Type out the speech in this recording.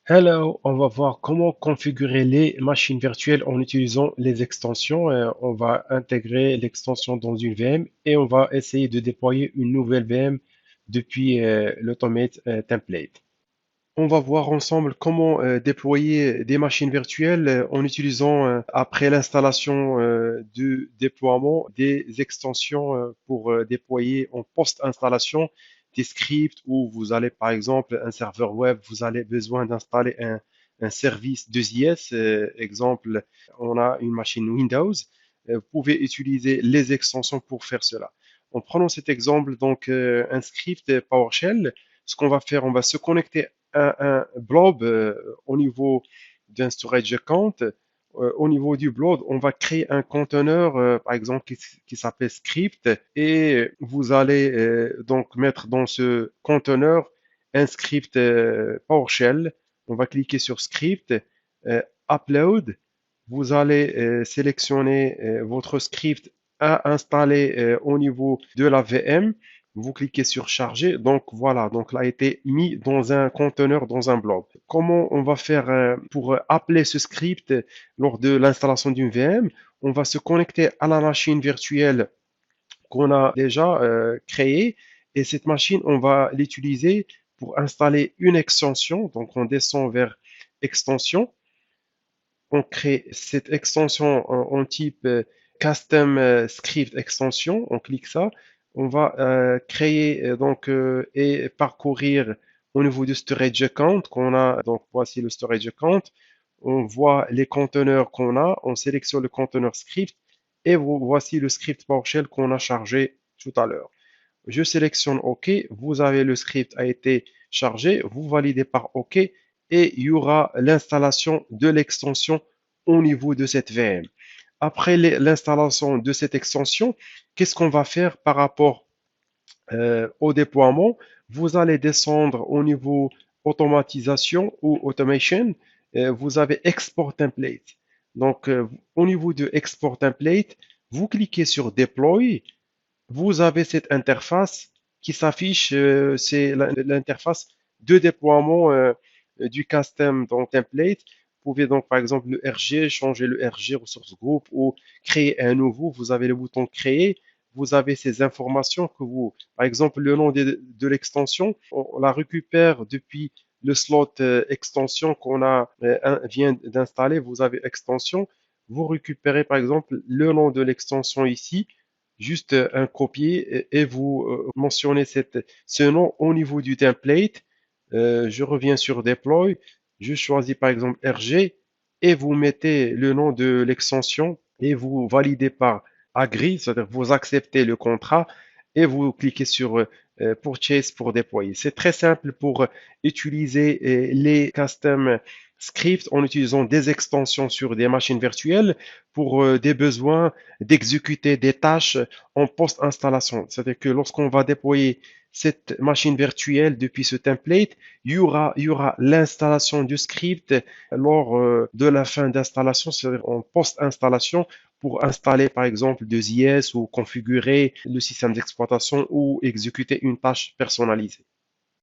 Hello, on va voir comment configurer les machines virtuelles en utilisant les extensions. On va intégrer l'extension dans une VM et on va essayer de déployer une nouvelle VM depuis l'Automate template. On va voir ensemble comment déployer des machines virtuelles en utilisant, après l'installation du déploiement, des extensions pour déployer en post-installation des scripts où vous allez, par exemple, un serveur web, vous avez besoin d'installer un service de JS. Exemple, on a une machine Windows. Vous pouvez utiliser les extensions pour faire cela. En prenant cet exemple, donc un script PowerShell, ce qu'on va faire, on va se connecter un blob au niveau d'un storage account. Au niveau du blob, on va créer un conteneur, par exemple, qui s'appelle script, et vous allez donc mettre dans ce conteneur un script PowerShell. On va cliquer sur script, upload. Vous allez sélectionner votre script à installer au niveau de la VM. Vous cliquez sur charger. Donc voilà, donc il a été mis dans un conteneur, dans un blob. Comment on va faire pour appeler ce script lors de l'installation d'une VM? On va se connecter à la machine virtuelle qu'on a déjà créée, et cette machine, on va l'utiliser pour installer une extension. Donc on descend vers extension, on crée cette extension en type custom script extension, on clique ça, on va créer et parcourir au niveau du storage account qu'on a. Donc voici le storage account, on voit les conteneurs qu'on a, on sélectionne le conteneur script et voici le script PowerShell qu'on a chargé tout à l'heure. Je sélectionne OK, vous avez le script a été chargé, vous validez par OK et il y aura l'installation de l'extension au niveau de cette VM. Après l'installation de cette extension, qu'est-ce qu'on va faire par rapport au déploiement? Vous allez descendre au niveau automatisation ou automation. Vous avez export template. Donc, au niveau de export template, vous cliquez sur deploy, vous avez cette interface qui s'affiche, c'est l'interface de déploiement du custom dans template. Vous pouvez donc, par exemple, le RG, changer le RG ressource group ou créer un nouveau. Vous avez le bouton créer. Vous avez ces informations que vous, par exemple, le nom de l'extension, on la récupère depuis le slot extension qu'on vient d'installer. Vous avez extension. Vous récupérez, par exemple, le nom de l'extension ici, juste un copier, et vous mentionnez ce nom au niveau du template. Je reviens sur Deploy, je choisis par exemple RG et vous mettez le nom de l'extension et vous validez par Agree, c'est-à-dire vous acceptez le contrat et vous cliquez sur Purchase pour déployer. C'est très simple pour utiliser les custom scripts en utilisant des extensions sur des machines virtuelles pour des besoins d'exécuter des tâches en post-installation. C'est-à-dire que lorsqu'on va déployer cette machine virtuelle depuis ce template, il y aura l'installation du script lors de la fin d'installation, c'est-à-dire en post-installation, pour installer par exemple des IS ou configurer le système d'exploitation ou exécuter une tâche personnalisée.